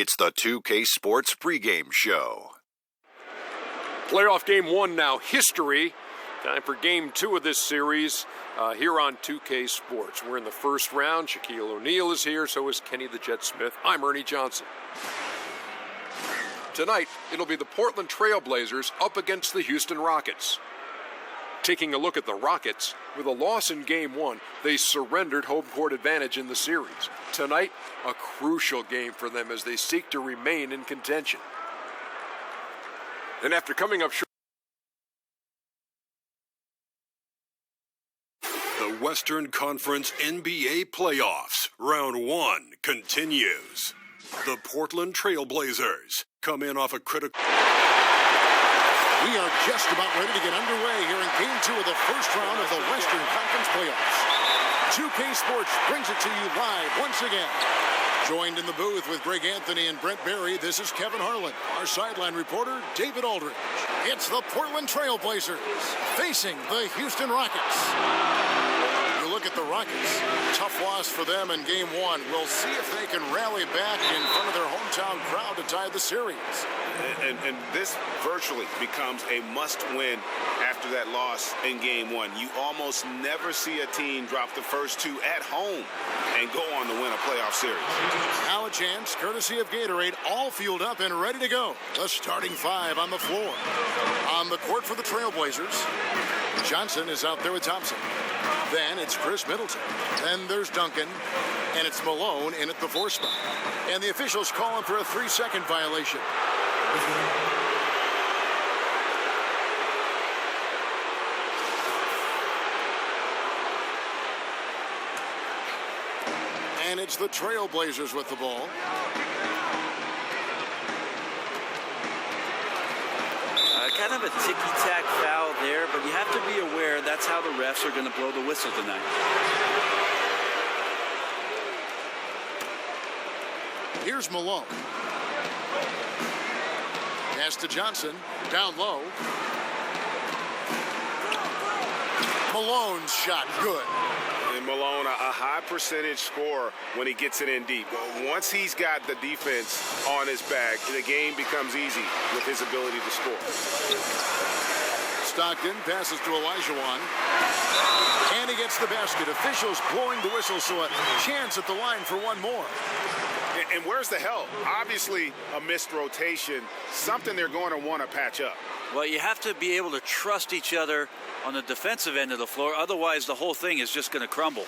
It's the 2K Sports pregame show. Playoff game 1 now, history. Time for game 2 of this series here on 2K Sports. We're in the first round. Shaquille O'Neal is here, so is Kenny the Jet Smith. I'm Ernie Johnson. Tonight, it'll be the Portland Trail Blazers up against the Houston Rockets. Taking a look at the Rockets, with a loss in Game 1, they surrendered home court advantage in the series. Tonight, a crucial game for them as they seek to remain in contention. And after coming up short, the Western Conference NBA Playoffs, Round 1 continues. The Portland Trail Blazers come in off a critical... We are just about ready to get underway here in Game 2 of the first round of the Western Conference Playoffs. 2K Sports brings it to you live once again. Joined in the booth with Greg Anthony and Brent Barry, this is Kevin Harlan. Our sideline reporter, David Aldridge. It's the Portland Trail Blazers facing the Houston Rockets. You look at the Rockets, tough loss for them in Game 1. We'll see if they can rally back in front of their hometown crowd to tie the series. And this virtually becomes a must-win after that loss in Game 1. You almost never see a team drop the first two at home and go on to win a playoff series. Now a chance, courtesy of Gatorade, all fueled up and ready to go. The starting five on the floor. On the court for the Trailblazers, Johnson is out there with Thompson. Then it's Chris Middleton. Then there's Duncan. And it's Malone in at the 4 spot. And the officials call him for a 3-second violation. And it's the Trailblazers with the ball. Kind of a ticky-tack foul there, but you have to be aware that's how the refs are going to blow the whistle tonight. Here's Malone. Pass to Johnson, down low. Malone's shot, good. And Malone, a high percentage scorer when he gets it in deep. Once he's got the defense on his back, the game becomes easy with his ability to score. Stockton passes to Olajuwon. And he gets the basket. Officials blowing the whistle, so a chance at the line for one more. And where's the help? Obviously, a missed rotation, something they're going to want to patch up. Well, you have to be able to trust each other on the defensive end of the floor. Otherwise, the whole thing is just going to crumble.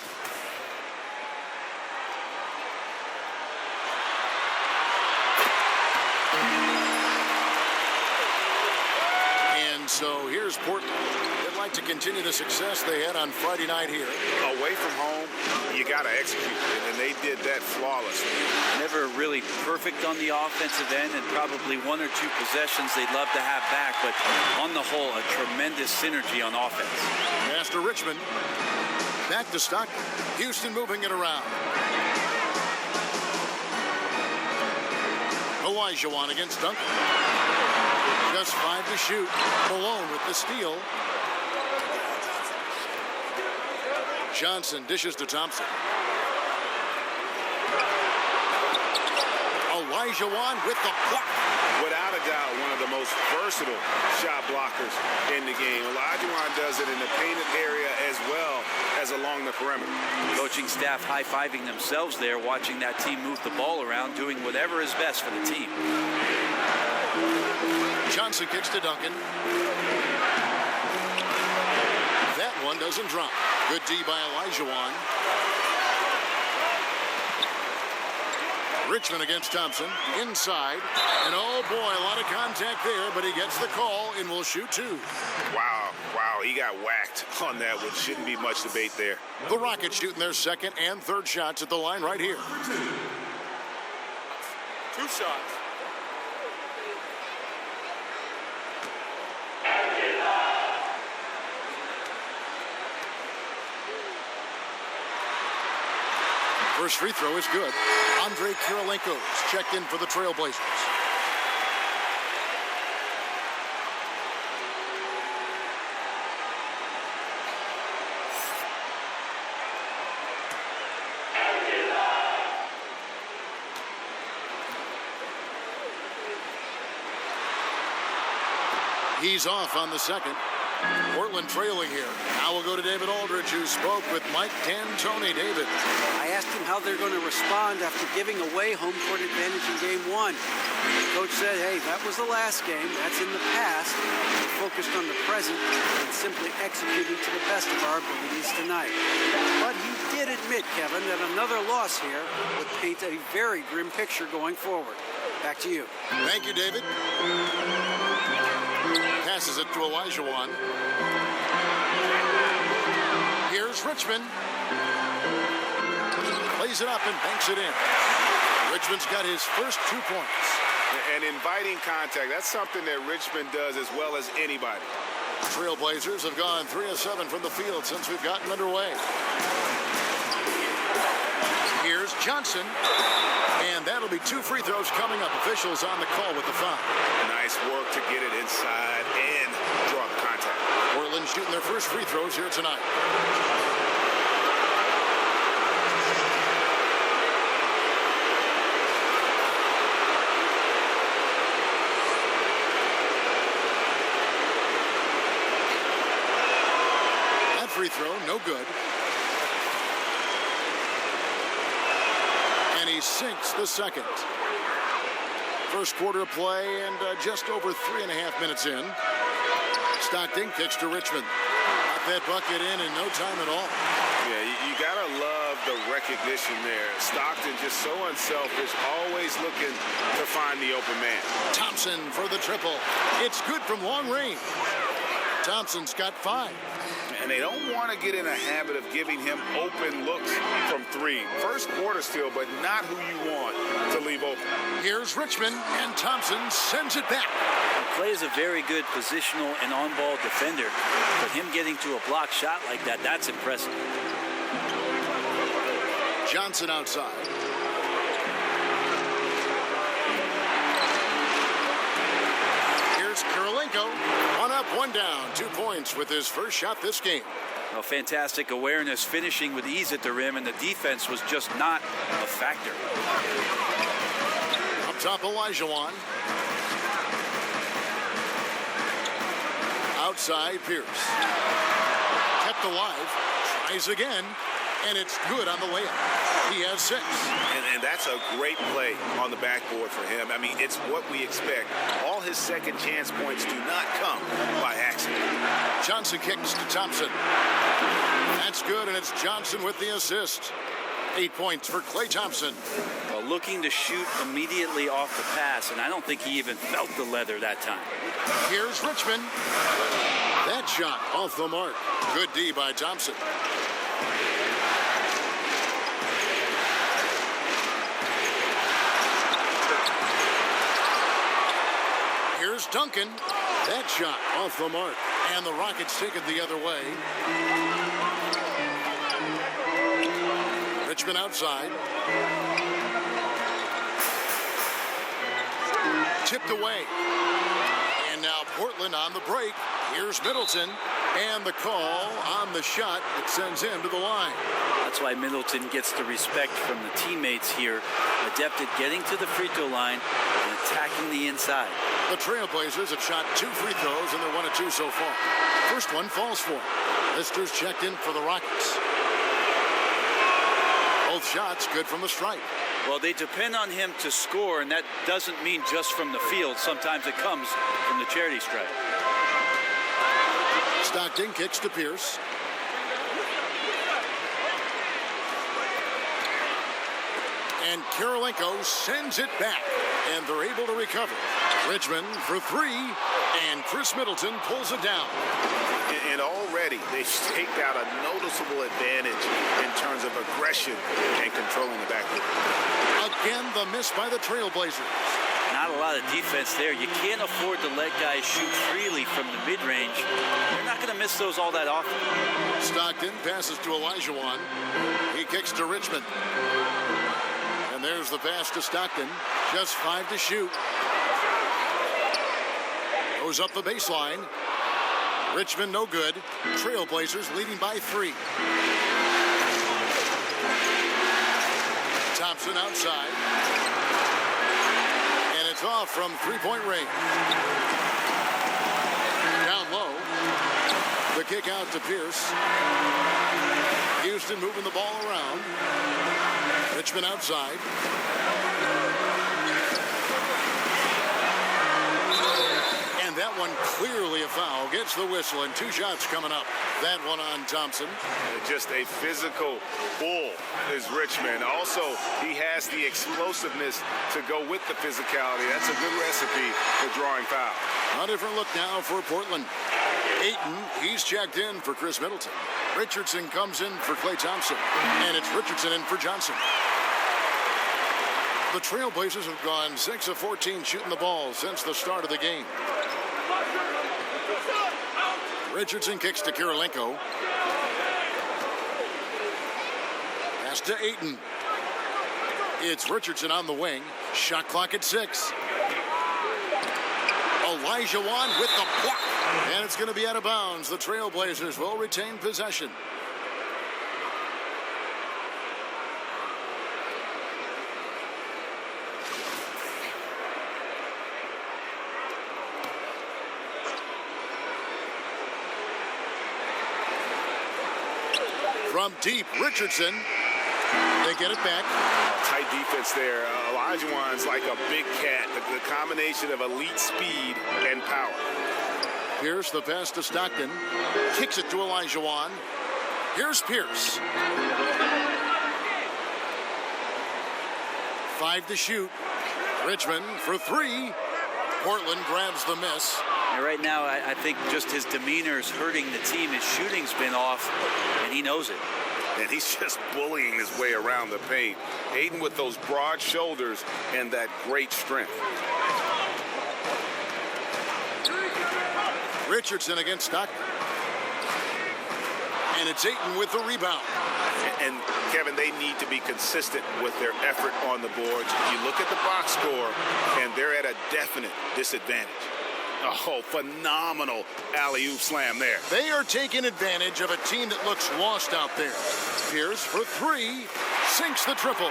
And so here's Portland. They'd like to continue the success they had on Friday night here. Away from home, you got to execute, and they did that flawlessly. Never really perfect on the offensive end, and probably 1 or 2 possessions they'd love to have back, but on the whole, a tremendous synergy on offense. Pass to Richmond. Back to Stockton. Houston moving it around. Olajuwon against Duncan. Just 5 to shoot. Malone with the steal. Johnson dishes to Thompson. Olajuwon with the block. Without a doubt, one of the most versatile shot blockers in the game. Olajuwon does it in the painted area as well as along the perimeter. Coaching staff high-fiving themselves there, watching that team move the ball around, doing whatever is best for the team. Johnson kicks to Duncan. That one doesn't drop. Good D by Olajuwon. Richmond against Thompson. Inside. And oh boy, a lot of contact there, but he gets the call and will shoot 2. Wow, he got whacked on that, which shouldn't be much debate there. The Rockets shooting their second and third shots at the line right here. 2 shots. First free throw is good. Andre Kirilenko's checked in for the Trailblazers. He's off on the second. Portland trailing here. Now we'll go to David Aldridge, who spoke with Mike D'Antoni. David. I asked him how they're going to respond after giving away home court advantage in game one. The coach said, hey, that was the last game. That's in the past. We're focused on the present and simply executing to the best of our abilities tonight. But he did admit, Kevin, that another loss here would paint a very grim picture going forward. Back to you. Thank you, David. Passes it to Olajuwon. Here's Richmond. Plays it up and banks it in. Richmond's got his first 2 points. And inviting contact, that's something that Richmond does as well as anybody. Trailblazers have gone 3 of 7 from the field since we've gotten underway. Here's Johnson. And that'll be 2 free throws coming up. Officials on the call with the foul. Nice work to get it inside and draw the contact. Portland shooting their first free throws here tonight. That free throw, no good. And he sinks the second. First quarter of play and just over 3.5 minutes in. Stockton kicks to Richmond. Got that bucket in no time at all. Yeah, you gotta love the recognition there. Stockton just so unselfish, always looking to find the open man. Thompson for the triple. It's good from long range. Thompson's got 5. And they don't want to get in a habit of giving him open looks from 3. First quarter still, but not who you want to leave open. Here's Richmond, and Thompson sends it back. Clay is a very good positional and on-ball defender, but him getting to a block shot like that, that's impressive. Johnson outside. Here's Kirilenko. 1 up, 1 down. 2 points with his first shot this game. Well, fantastic awareness, finishing with ease at the rim, and the defense was just not a factor. Up top, Olajuwon. Outside, Pierce. Kept alive. Tries again. And it's good on the layup. He has 6. And that's a great play on the backboard for him. I mean, it's what we expect. All his second chance points do not come by accident. Johnson kicks to Thompson. That's good, and it's Johnson with the assist. 8 points for Klay Thompson. Well, looking to shoot immediately off the pass, and I don't think he even felt the leather that time. Here's Richmond. That shot off the mark. Good D by Thompson. Here's Duncan. That shot off the mark. And the Rockets take it the other way. Richmond outside. Tipped away. And now Portland on the break. Here's Middleton. And the call on the shot that sends him to the line. That's why Middleton gets the respect from the teammates here. Adept at getting to the free throw line and attacking the inside. The Trailblazers have shot 2 free throws, and they're 1 of 2 so far. First one falls for him. Lister's checked in for the Rockets. Both shots good from the stripe. Well, they depend on him to score, and that doesn't mean just from the field. Sometimes it comes from the charity stripe. Stockton kicks to Pierce. And Kirilenko sends it back, and they're able to recover. Richmond for 3, and Chris Middleton pulls it down. And already they've staked out a noticeable advantage in terms of aggression and controlling the backcourt. Again, the miss by the Trailblazers. Not a lot of defense there. You can't afford to let guys shoot freely from the mid-range. They're not going to miss those all that often. Stockton passes to Olajuwon. He kicks to Richmond. And there's the pass to Stockton. Just 5 to shoot. Goes up the baseline. Richmond no good. Trailblazers leading by 3. Thompson outside. And it's off from 3-point range. The kick out to Pierce. Houston moving the ball around. Richmond outside. And that one clearly a foul. Gets the whistle and 2 shots coming up. That one on Thompson. Just a physical bull is Richmond. Also, he has the explosiveness to go with the physicality. That's a good recipe for drawing foul. A different look now for Portland. Ayton, he's checked in for Chris Middleton. Richardson comes in for Klay Thompson. And it's Richardson in for Johnson. The Trailblazers have gone 6 of 14 shooting the ball since the start of the game. Richardson kicks to Kirilenko. Pass to Ayton. It's Richardson on the wing. Shot clock at 6. Olajuwon with the block. And it's going to be out of bounds. The Trailblazers will retain possession. From deep, Richardson. They get it back. Tight defense there. Olajuwon's like a big cat. The combination of elite speed and power. Pierce, the pass to Stockton. Kicks it to Olajuwon. Here's Pierce. 5 to shoot. Richmond for 3. Portland grabs the miss. And right now, I think just his demeanor is hurting the team. His shooting's been off, and he knows it. And he's just bullying his way around the paint. Ayton with those broad shoulders and that great strength. Richardson against Stockton. And it's Ayton with the rebound. And Kevin, they need to be consistent with their effort on the boards. You look at the box score, and they're at a definite disadvantage. Oh, phenomenal alley-oop slam there. They are taking advantage of a team that looks lost out there. Pierce for 3, sinks the triple.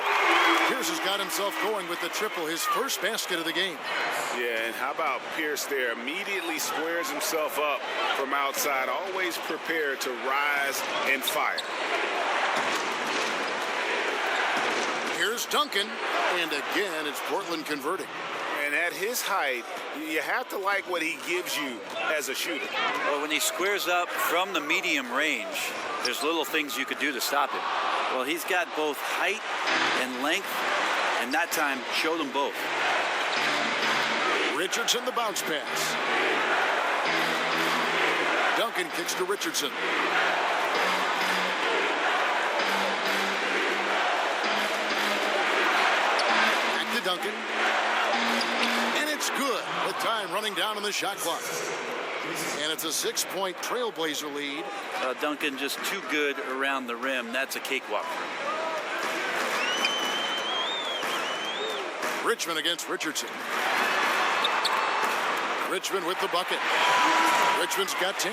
Pierce has got himself going with the triple, his first basket of the game. Yeah, and how about Pierce there? Immediately squares himself up from outside, always prepared to rise and fire. Here's Duncan, and again, it's Portland converting. And at his height, you have to like what he gives you as a shooter. Well, when he squares up from the medium range, there's little things you could do to stop him. Well, he's got both height and length, and that time showed them both. Richardson, the bounce pass. Duncan kicks to Richardson. Back to Duncan. Good with time running down on the shot clock. And it's a 6-point Trailblazer lead. Duncan just too good around the rim. That's a cakewalk for him. Richmond against Richardson. Richmond with the bucket. Richmond's got 10.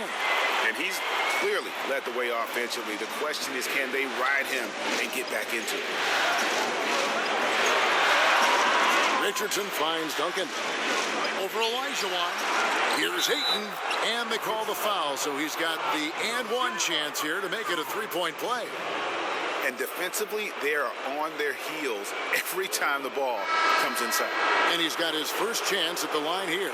And he's clearly led the way offensively. The question is, can they ride him and get back into it? Richardson finds Duncan. Over Olajuwon. Here's Ayton, and they call the foul, so he's got the and one chance here to make it a 3-point play. And defensively, they are on their heels every time the ball comes inside. And he's got his first chance at the line here.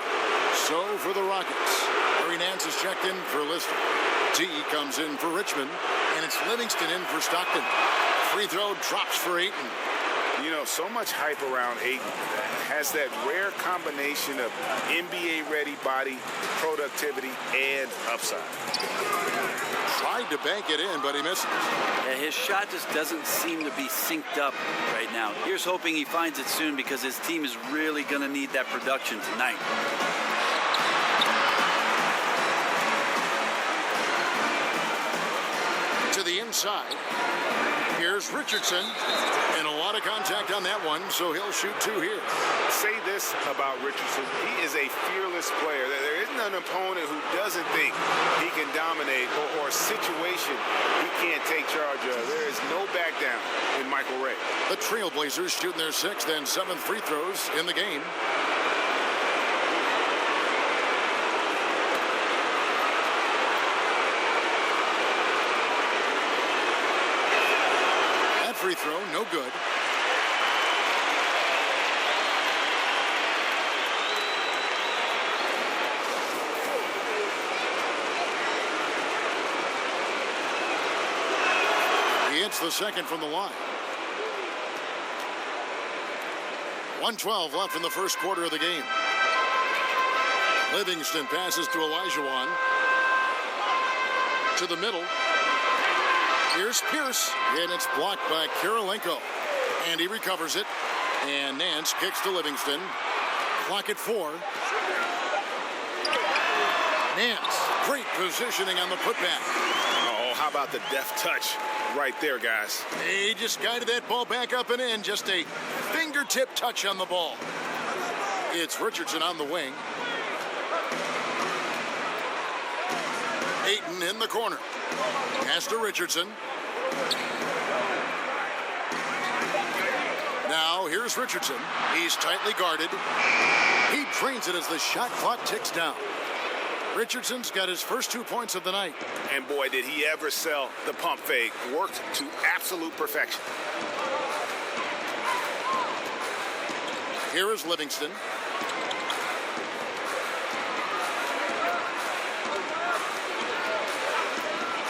So for the Rockets, Larry Nance is checked in for Lister. T comes in for Richmond, and it's Livingston in for Stockton. Free throw drops for Ayton. You know, so much hype around Ayton. Has that rare combination of NBA-ready body, productivity, and upside. Tried to bank it in, but he misses. Yeah, his shot just doesn't seem to be synced up right now. Here's hoping he finds it soon because his team is really going to need that production tonight. To the inside. Here's Richardson, and a lot of contact on that one, so he'll shoot 2 here. Say this about Richardson. He is a fearless player. There isn't an opponent who doesn't think he can dominate or a situation he can't take charge of. There is no back down in Michael Ray. The Trailblazers shooting their 6th and 7th free throws in the game. free throw, no good. He hits the second from the line. 1:12 left in the first quarter of the game. Livingston passes to Olajuwon. To the middle. Here's Pierce, and it's blocked by Kirilenko. And he recovers it. And Nance kicks to Livingston. Clock at 4. Nance, great positioning on the putback. Oh, how about the deft touch right there, guys? He just guided that ball back up and in. Just a fingertip touch on the ball. It's Richardson on the wing. Ayton in the corner. Pass to Richardson. Now here's Richardson. He's tightly guarded. He drains it as the shot clock ticks down. Richardson's got his first 2 points of the night. And boy, did he ever sell the pump fake. Worked to absolute perfection. Here is Livingston.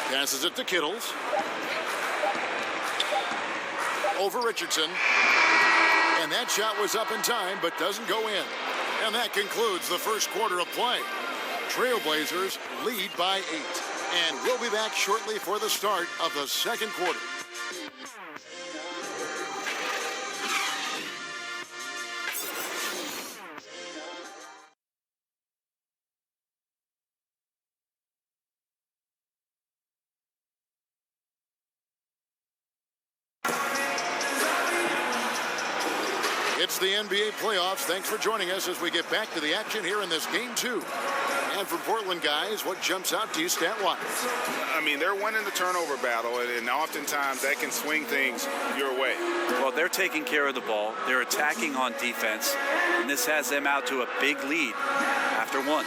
Passes it to Kittles. Over Richardson. And that shot was up in time, but doesn't go in. And that concludes the first quarter of play. Trailblazers lead by 8. And we'll be back shortly for the start of the second quarter. It's the NBA playoffs. Thanks for joining us as we get back to the action here in this game 2. And for Portland guys, what jumps out to you stat-wise? I mean, they're winning the turnover battle, and oftentimes that can swing things your way. Well, they're taking care of the ball. They're attacking on defense, and this has them out to a big lead after 1.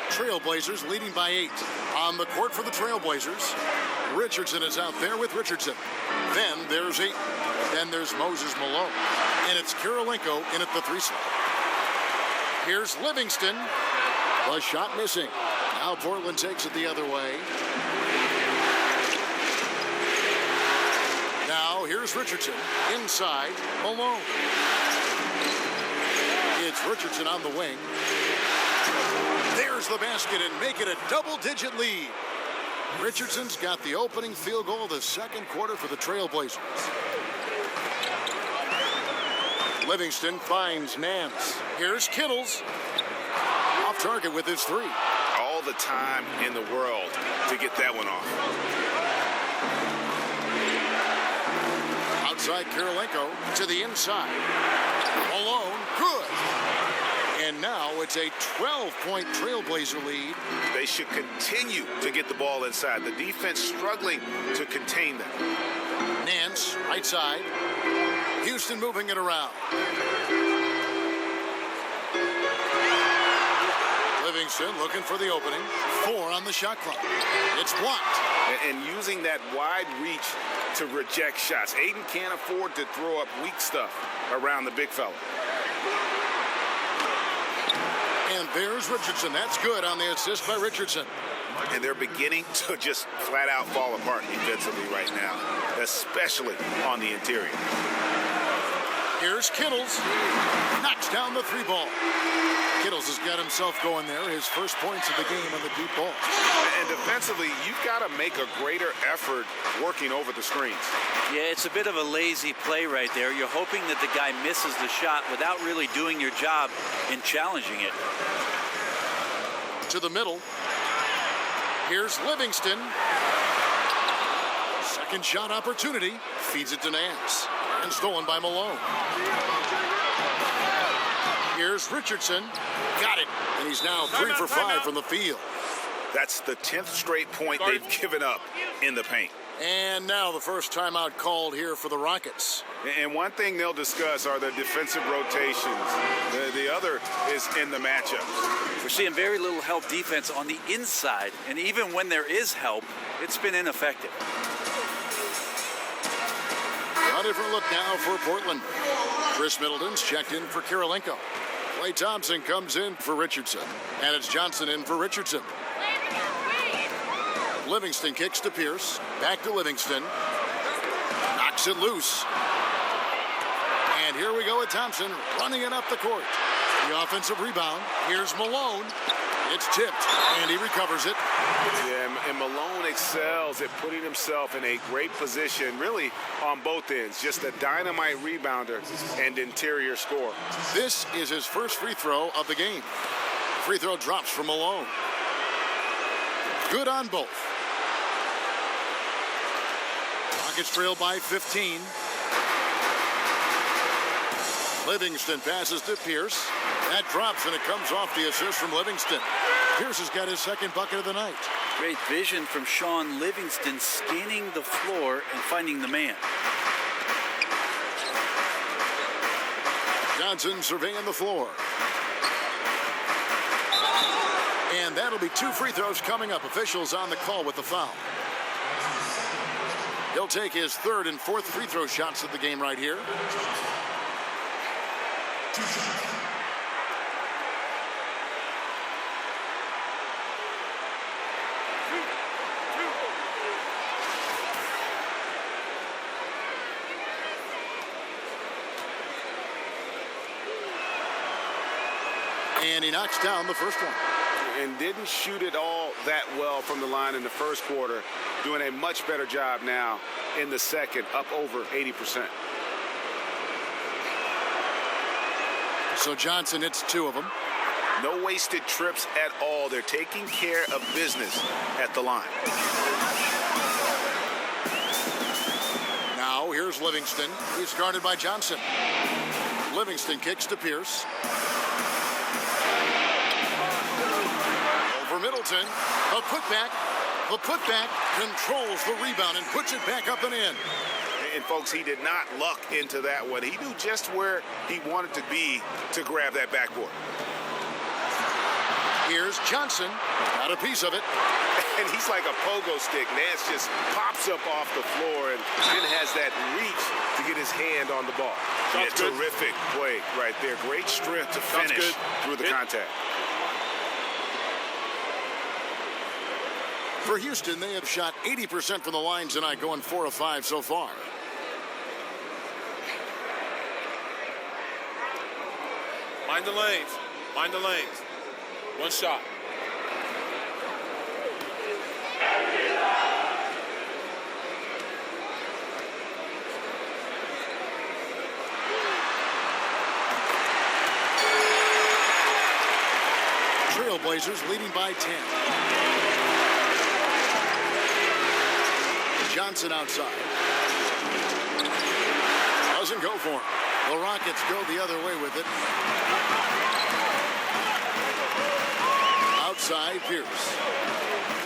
Trailblazers leading by 8. On the court for the Trailblazers, Richardson is out there with Richardson. Then there's Ayton. Then there's Moses Malone. And it's Kirilenko in at the 3 slot. Here's Livingston. The shot missing. Now Portland takes it the other way. Now here's Richardson. Inside, Malone. It's Richardson on the wing. There's the basket and make it a double-digit lead. Richardson's got the opening field goal of the second quarter for the Trailblazers. Livingston finds Nance. Here's Kittles. Off target with his 3. All the time in the world to get that one off. Outside Kirilenko to the inside. Malone, good. And now it's a 12-point Trailblazer lead. They should continue to get the ball inside. The defense struggling to contain them. Nance, right side. Houston moving it around. Livingston looking for the opening. 4 on the shot clock. It's blocked. And using that wide reach to reject shots. Ayton can't afford to throw up weak stuff around the big fella. And there's Richardson. That's good on the assist by Richardson. And they're beginning to just flat out fall apart defensively right now, especially on the interior. Here's Kittles. Knocks down the 3 ball. Kittles has got himself going there. His first points of the game on the deep ball. And defensively, you've got to make a greater effort working over the screens. Yeah, it's a bit of a lazy play right there. You're hoping that the guy misses the shot without really doing your job in challenging it. To the middle. Here's Livingston. Second shot opportunity. Feeds it to Nance. And stolen by Malone. Here's Richardson. Got it. And he's now 3 for 5 from the field. That's the 10th straight point they've given up in the paint. And now the first timeout called here for the Rockets. And one thing they'll discuss are the defensive rotations. The other is in the matchups. We're seeing very little help defense on the inside, and even when there is help, it's been ineffective. A different look now for Portland. Chris Middleton's checked in for Kirilenko. Klay Thompson comes in for Richardson. And it's Johnson in for Richardson. Livingston kicks to Pierce. Back to Livingston. Knocks it loose. And here we go with Thompson running it up the court. The offensive rebound. Here's Malone. It's tipped, and he recovers it. Yeah, and Malone excels at putting himself in a great position, really on both ends. Just a dynamite rebounder and interior scorer. This is his first free throw of the game. Free throw drops from Malone. Good on both. Rockets trail by 15. Livingston passes to Pierce. That drops, and it comes off the assist from Livingston. Pierce has got his second bucket of the night. Great vision from Sean Livingston, scanning the floor and finding the man. Johnson surveying the floor. And that'll be 2 free throws coming up. Officials on the call with the foul. He'll take his 3rd and 4th free throw shots of the game right here. And he knocks down the first one. And didn't shoot it all that well from the line in the first quarter. Doing a much better job now in the second, up over 80%. So Johnson hits 2 of them. No wasted trips at all. They're taking care of business at the line. Now here's Livingston. He's guarded by Johnson. Livingston kicks to Pierce. Over Middleton. A putback. The putback controls the rebound and puts it back up and in. And folks, he did not luck into that one. He knew just where he wanted to be to grab that backboard. Here's Johnson. Got a piece of it. And he's like a pogo stick. Nance just pops up off the floor and then has that reach to get his hand on the ball. Yeah, terrific play right there. Great strength to finish through the contact. For Houston, they have shot 80% from the line tonight, going 4 of 5 so far. Mind the lanes. Mind the lanes. One shot. Trailblazers leading by 10. Johnson outside. Doesn't go for him. The Rockets go the other way with it. Outside, Pierce.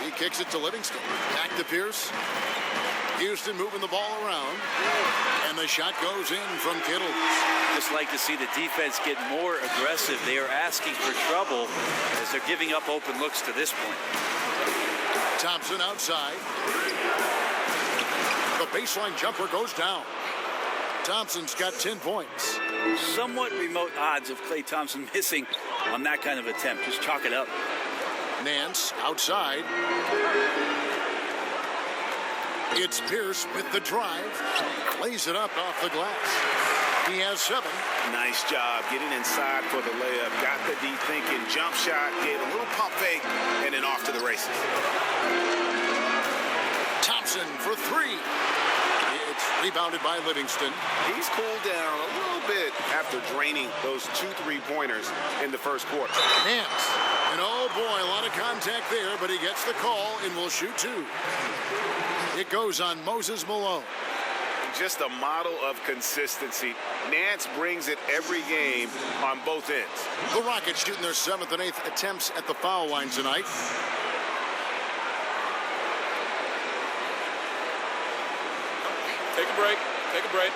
He kicks it to Livingston. Back to Pierce. Houston moving the ball around. And the shot goes in from Kittle. Just like to see the defense get more aggressive. They are asking for trouble as they're giving up open looks to this point. Thompson outside. The baseline jumper goes down. Thompson's got 10 points. Somewhat remote odds of Klay Thompson missing on that kind of attempt. Just chalk it up. Nance outside. It's Pierce with the drive. Lays it up off the glass. He has 7. Nice job getting inside for the layup. Got the D thinking. Jump shot. Gave a little pump fake. And then off to the races. Thompson for 3. It's rebounded by Livingston. He's cooled down a little bit after draining those 2 3-pointers in the first quarter. Nance. And oh boy, a lot of contact there, but he gets the call and will shoot 2. It goes on Moses Malone. Just a model of consistency. Nance brings it every game on both ends. The Rockets shooting their 7th and 8th attempts at the foul line tonight. Take a break. Take a break.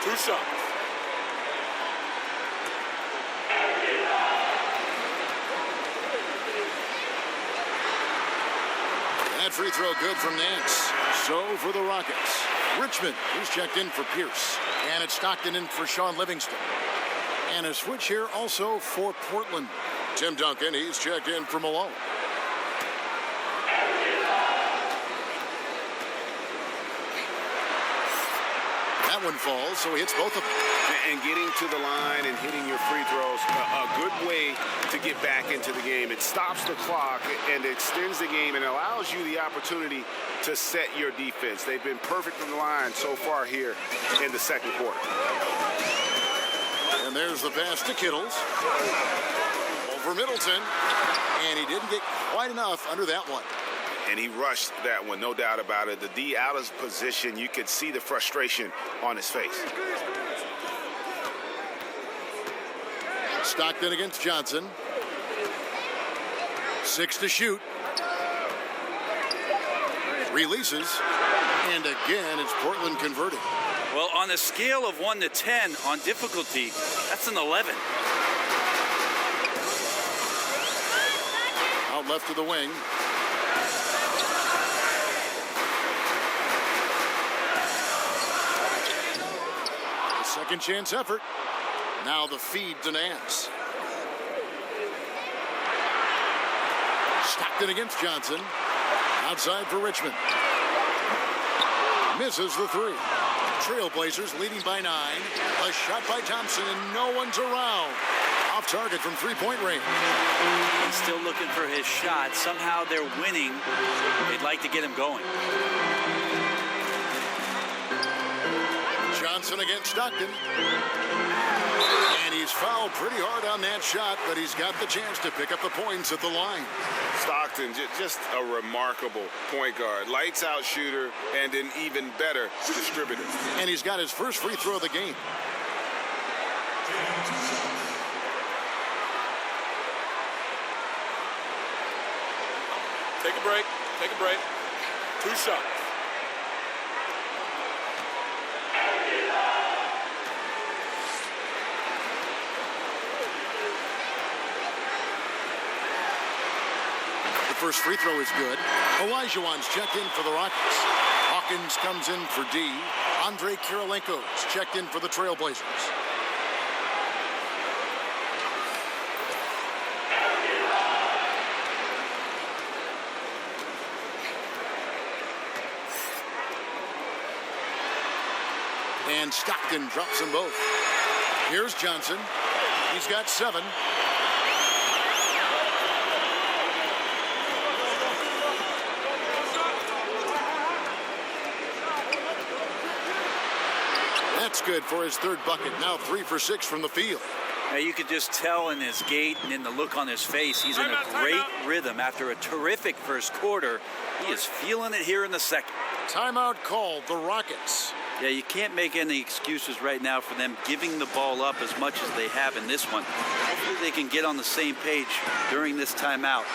2 shots. That free throw good from Nance. So for the Rockets, Richmond, who's checked in for Pierce. And it's Stockton in for Sean Livingston. And a switch here also for Portland. Tim Duncan, he's checked in for Malone. That one falls, so he hits both of them. And getting to the line and hitting your free throws, a good way to get back into the game. It stops the clock and extends the game and allows you the opportunity to set your defense. They've been perfect from the line so far here in the second quarter. And there's the pass to Kittles. Over Middleton. And he didn't get quite enough under that one. And he rushed that one, no doubt about it. The D out of position, you could see the frustration on his face. Stockton against Johnson. 6 to shoot. Releases. And again, it's Portland converting. Well, on a scale of 1 to 10 on difficulty, that's an 11. Out left to the wing. Second chance effort. Now the feed to Nance. Stockton against Johnson. Outside for Richmond. Misses the 3. Trailblazers leading by 9. A shot by Thompson and no one's around. Off target from 3-point range. He's still looking for his shot. Somehow they're winning. They'd like to get him going. Johnson against Stockton. And he's fouled pretty hard on that shot, but he's got the chance to pick up the points at the line. Stockton, just a remarkable point guard. Lights out shooter and an even better distributor. And he's got his first free throw of the game. Take a break. Take a break. 2 shots. First free throw is good. Olajuwon's checked in for the Rockets. Hawkins comes in for D. Andre Kirilenko's checked in for the Trailblazers. And Stockton drops them both. Here's Johnson. He's got 7. That's good for his 3rd bucket. Now 3 for 6 from the field. Now you could just tell in his gait and in the look on his face, he's in a great rhythm after a terrific first quarter. He is feeling it here in the second. Timeout called, the Rockets. Yeah, you can't make any excuses right now for them giving the ball up as much as they have in this one. Hopefully they can get on the same page during this timeout.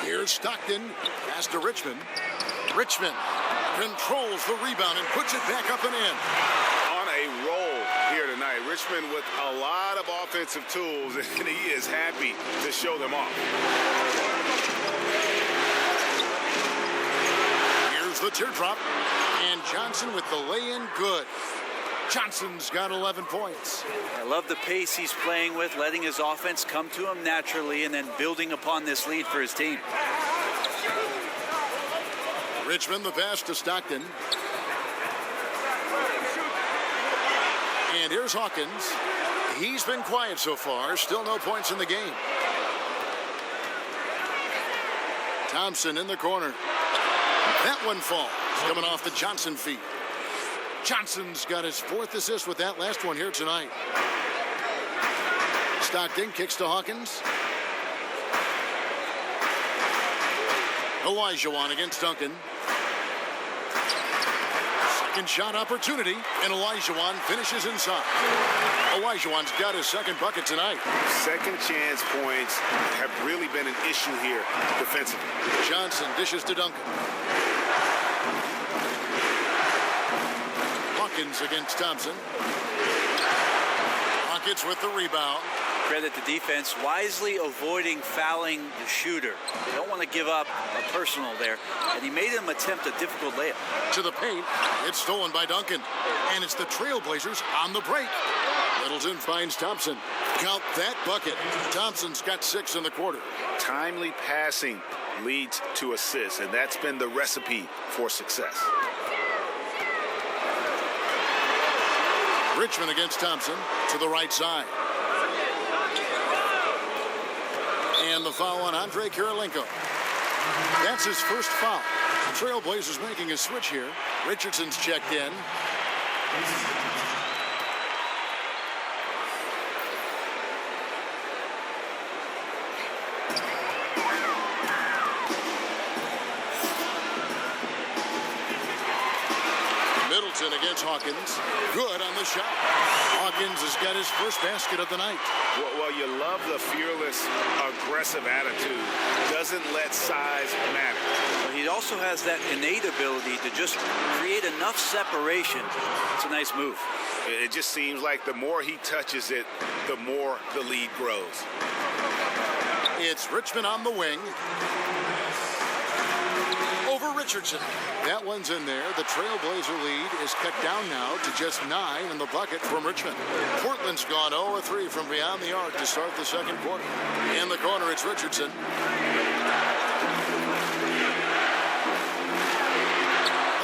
Here's Stockton. Pass to Richmond. Richmond controls the rebound and puts it back up and in. On a roll here tonight. Richmond with a lot of offensive tools, and he is happy to show them off. Here's the teardrop. And Johnson with the lay-in good. Johnson's got 11 points. I love the pace he's playing with, letting his offense come to him naturally and then building upon this lead for his team. Richmond the pass to Stockton. And here's Hawkins. He's been quiet so far. Still no points in the game. Thompson in the corner. That one falls. Coming off the Johnson feet. Johnson's got his 4th assist with that last one here tonight. Stockton kicks to Hawkins. Olajuwon against Duncan. Second shot opportunity, and Olajuwon finishes inside. Olajuwon's got his 2nd bucket tonight. Second chance points have really been an issue here defensively. Johnson dishes to Duncan. Hawkins against Thompson. Rockets with the rebound. Credit the defense, wisely avoiding fouling the shooter. They don't want to give up a personal there, and he made him attempt a difficult layup. To the paint, it's stolen by Duncan, and it's the Trailblazers on the break. Middleton finds Thompson. Count that bucket. Thompson's got 6 in the quarter. Timely passing leads to assists, and that's been the recipe for success. Richmond against Thompson to the right side. And the foul on Andrei Kirilenko. That's his first foul. Trailblazers making a switch here. Richardson's checked in. Middleton against Hawkins. Good on the shot. Hawkins has got his first basket of the night. Well, you love the fearless, aggressive attitude. Doesn't let size matter. But he also has that innate ability to just create enough separation. It's a nice move. It just seems like the more he touches it, the more the lead grows. It's Richmond on the wing. Over Richardson. That one's in there. The Trailblazer lead is cut down now to just 9 in the bucket from Richmond. Portland's gone 0-3 from beyond the arc to start the second quarter. In the corner, it's Richardson.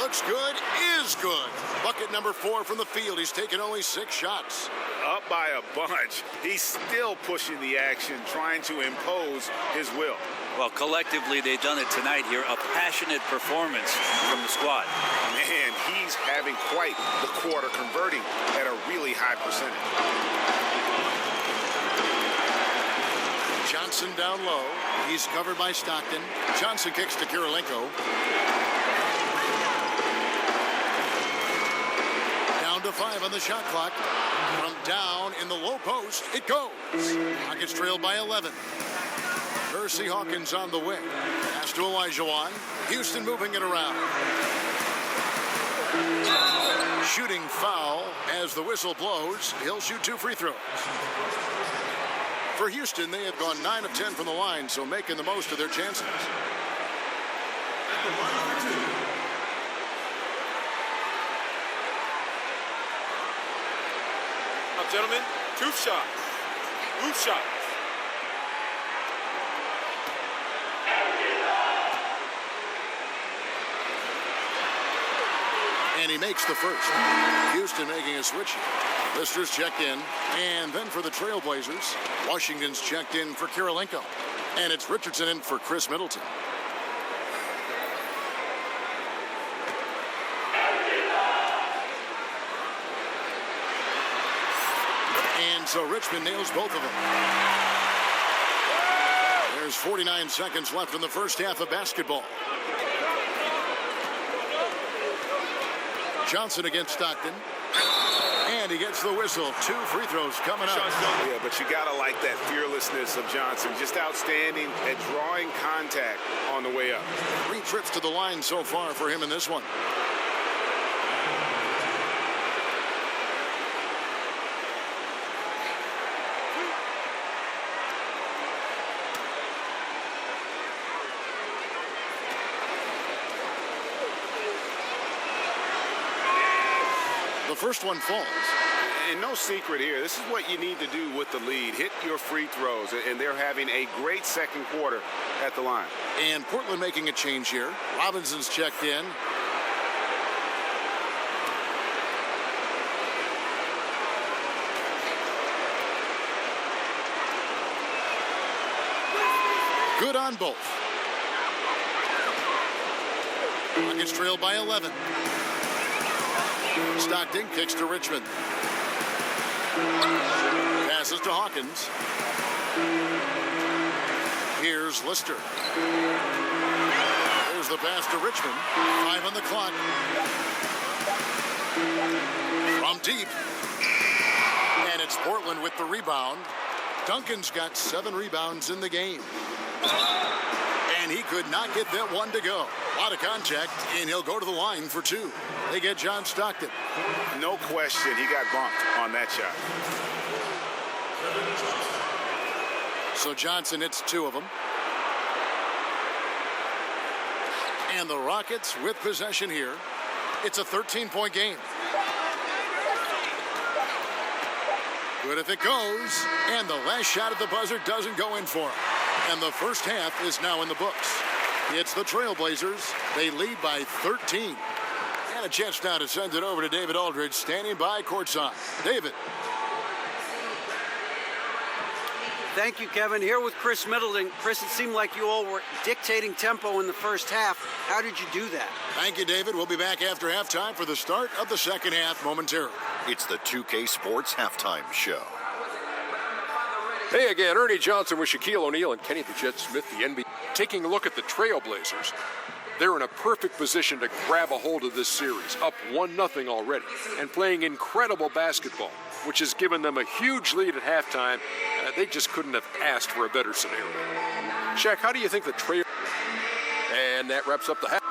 Looks good, is good. Bucket number 4 from the field. He's taken only 6 shots. Up by a bunch. He's still pushing the action, trying to impose his will. Well, collectively, they've done it tonight here. A passionate performance from the squad. Man, he's having quite the quarter, converting at a really high percentage. Johnson down low. He's covered by Stockton. Johnson kicks to Kirilenko. Down to 5 on the shot clock. From down in the low post, it goes. Rockets trailed by 11. Percy Hawkins on the wing. Pass to Olajuwon. Houston moving it around. Shooting foul as the whistle blows. He'll shoot 2 free throws. For Houston, they have gone 9 of 10 from the line, so making the most of their chances. Now, gentlemen, 2 shots. 2 shots. And he makes the first. Houston making a switch. Lister's checked in. And then for the Trailblazers, Washington's checked in for Kirilenko. And it's Richardson in for Chris Middleton. And so Richmond nails both of them. There's 49 seconds left in the first half of basketball. Johnson against Stockton. And he gets the whistle. 2 free throws coming up. Yeah, but you got to like that fearlessness of Johnson. Just outstanding at drawing contact on the way up. 3 trips to the line so far for him in this one. first one falls. And no secret here. This is what you need to do with the lead. Hit your free throws. And they're having a great second quarter at the line. And Portland making a change here. Robinson's checked in. Good on both. Rockets trail by 11. Stockton kicks to Richmond. Passes to Hawkins. Here's Lister. There's the pass to Richmond. 5 on the clock. From deep. And it's Portland with the rebound. Duncan's got 7 rebounds in the game. And he could not get that one to go. A lot of contact, and he'll go to the line for 2. They get John Stockton. No question, he got bumped on that shot. So Johnson hits 2 of them. And the Rockets with possession here. It's a 13-point game. Good if it goes. And the last shot at the buzzer doesn't go in for him. And the first half is now in the books. It's the Trailblazers. They lead by 13. And a chance now to send it over to David Aldridge, standing by courtside. David. Thank you, Kevin. Here with Chris Middleton. Chris, it seemed like you all were dictating tempo in the first half. How did you do that? Thank you, David. We'll be back after halftime for the start of the second half momentarily. It's the 2K Sports Halftime Show. Hey again, Ernie Johnson with Shaquille O'Neal and Kenny the Jet Smith, the NBA. Taking a look at the Trailblazers, they're in a perfect position to grab a hold of this series, up 1-0 already, and playing incredible basketball, which has given them a huge lead at halftime. They just couldn't have asked for a better scenario. Shaq, how do you think the Trail... And that wraps up the half.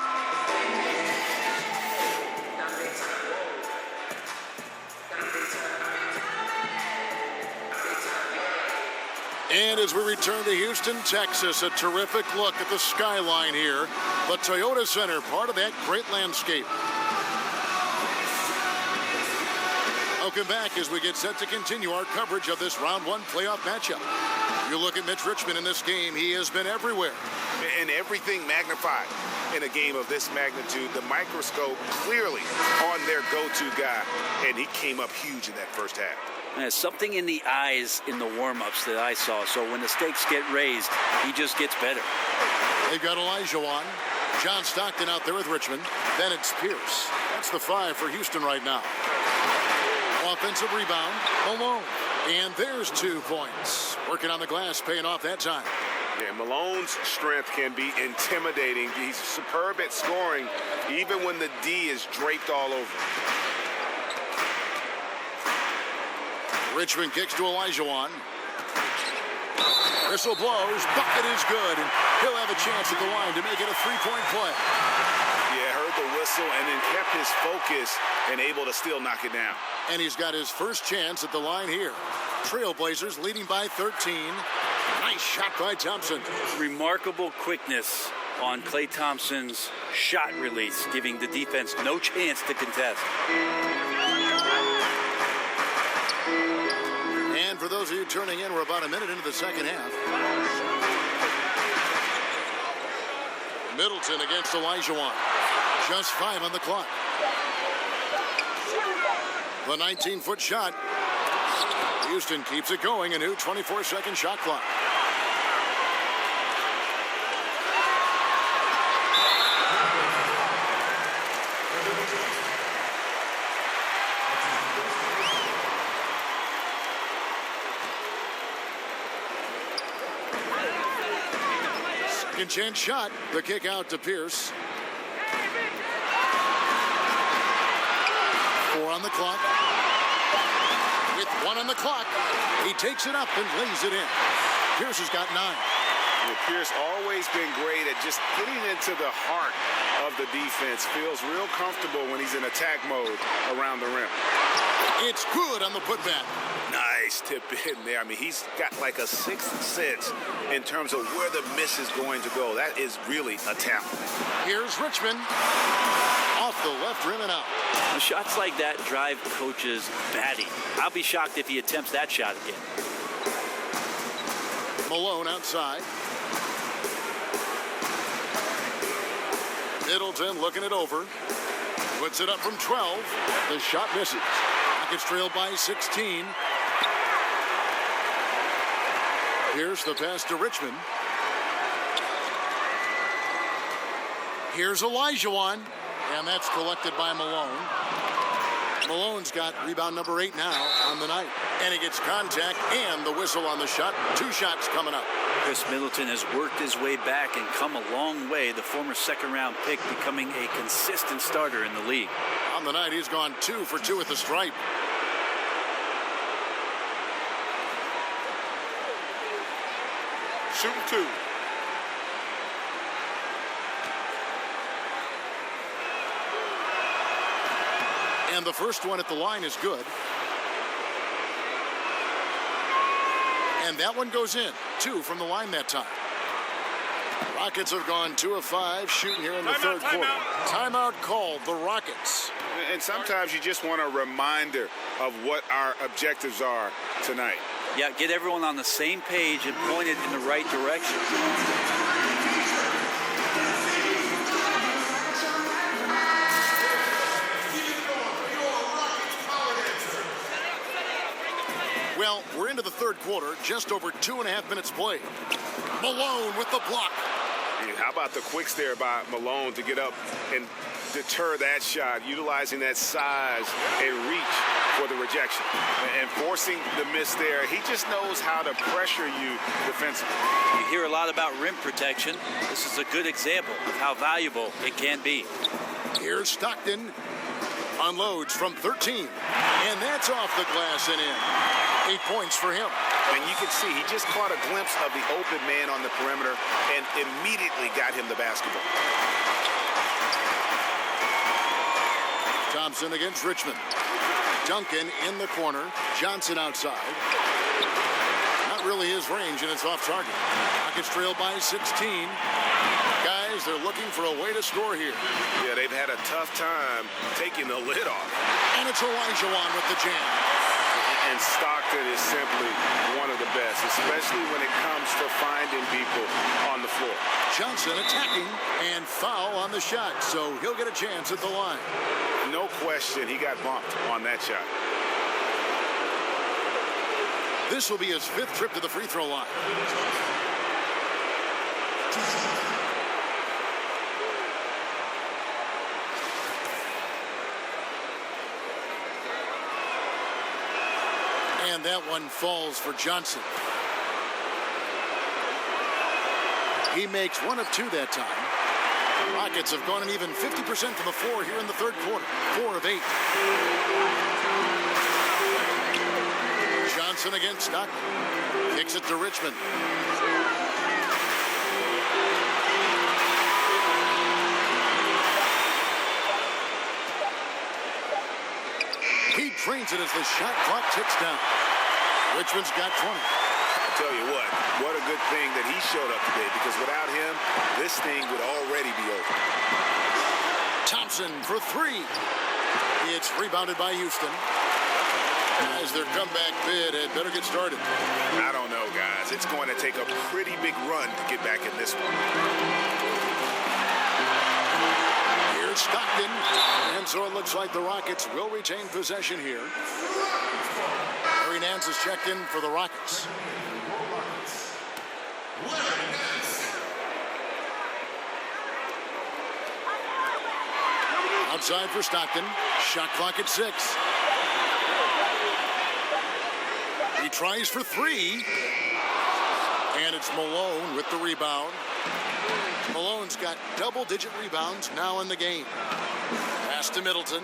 And as we return to Houston, Texas, a terrific look at the skyline here. The Toyota Center, part of that great landscape. Welcome back as we get set to continue our coverage of this round 1 playoff matchup. You look at Mitch Richmond in this game, he has been everywhere. And everything magnified in a game of this magnitude. The microscope clearly on their go-to guy, and he came up huge in that first half. There's something in the eyes in the warm-ups that I saw. So when the stakes get raised, he just gets better. They've got Olajuwon. John Stockton out there with Richmond. Then it's Pierce. That's the 5 for Houston right now. Offensive rebound, Malone. And there's 2 points. Working on the glass, paying off that time. Yeah, Malone's strength can be intimidating. He's superb at scoring, even when the D is draped all over. Richmond kicks to Olajuwon. Whistle blows. Bucket is good. And he'll have a chance at the line to make it a 3-point play. Yeah, heard the whistle and then kept his focus and able to still knock it down. And he's got his first chance at the line here. Trailblazers leading by 13. Nice shot by Thompson. Remarkable quickness on Klay Thompson's shot release, giving the defense no chance to contest. And for those of you turning in, we're about a minute into the second half. Middleton against Olajuwon. Just 5 on the clock. The 19-foot shot. Houston keeps it going. A new 24-second shot clock. Second chance shot. The kick out to Pierce. 4 on the clock. With 1 on the clock, he takes it up and lays it in. Pierce has got 9. Well, Pierce always been great at just getting into the heart of the defense. Feels real comfortable when he's in attack mode around the rim. It's good on the putback. Nice. nice tip in there. I mean, he's got like a sixth sense in terms of where the miss is going to go. That is really a talent. Here's Richmond. Off the left rim and out. Now, shots like that drive coaches batty. I'll be shocked if he attempts that shot again. Malone outside. Middleton looking it over. Puts it up from 12. The shot misses. Rockets trail by 16. Here's the pass to Richmond. Here's Olajuwon. And that's collected by Malone. Malone's got rebound number 8 now on the night. And he gets contact and the whistle on the shot. 2 shots coming up. Chris Middleton has worked his way back and come a long way. The former second-round pick becoming a consistent starter in the league. On the night, he's gone 2 for 2 at the stripe. Shooting 2. And the first one at the line is good. And that one goes in. 2 from the line that time. Rockets have gone 2 of 5 shooting here in the third quarter. Timeout called the Rockets. And sometimes you just want a reminder of what our objectives are tonight. Yeah, get everyone on the same page and pointed in the right direction. Well, we're into the third quarter, just over 2.5 minutes played. Malone with the block. How about the quicks there by Malone to get up and deter that shot, utilizing that size and reach for the rejection and forcing the miss there. He just knows how to pressure you defensively. You hear a lot about rim protection. This is a good example of how valuable it can be. Here's Stockton. Unloads from 13. And that's off the glass and in. 8 points for him. And you can see he just caught a glimpse of the open man on the perimeter and immediately got him the basketball. Thompson against Richmond. Duncan in the corner. Johnson outside. Not really his range, and it's off target. Rockets trail by 16. Guys, they're looking for a way to score here. Yeah, they've had a tough time taking the lid off. And it's Olajuwon with the jam. And Stockton is simply one of the best, especially when it comes to finding people on the floor. Johnson attacking and foul on the shot, so he'll get a chance at the line. No question, he got bumped on that shot. This will be his 5th trip to the free throw line. And that one falls for Johnson. He makes 1 of 2 that time. The Rockets have gone an even 50% from the floor here in the third quarter. 4 of 8. Johnson against Stockton. Kicks it to Richmond. He drains it as the shot clock ticks down. Richmond's got 20. I tell you what a good thing that he showed up today, because without him, this thing would already be over. Thompson for 3. It's rebounded by Houston. As their comeback bid had better get started. I don't know, guys. It's going to take a pretty big run to get back in this one. Here's Stockton. And so it looks like the Rockets will retain possession here. Larry Nance has checked in for the Rockets. Outside for Stockton. Shot clock at 6. He tries for 3. And it's Malone with the rebound. Malone's got double-digit rebounds now in the game. Pass to Middleton.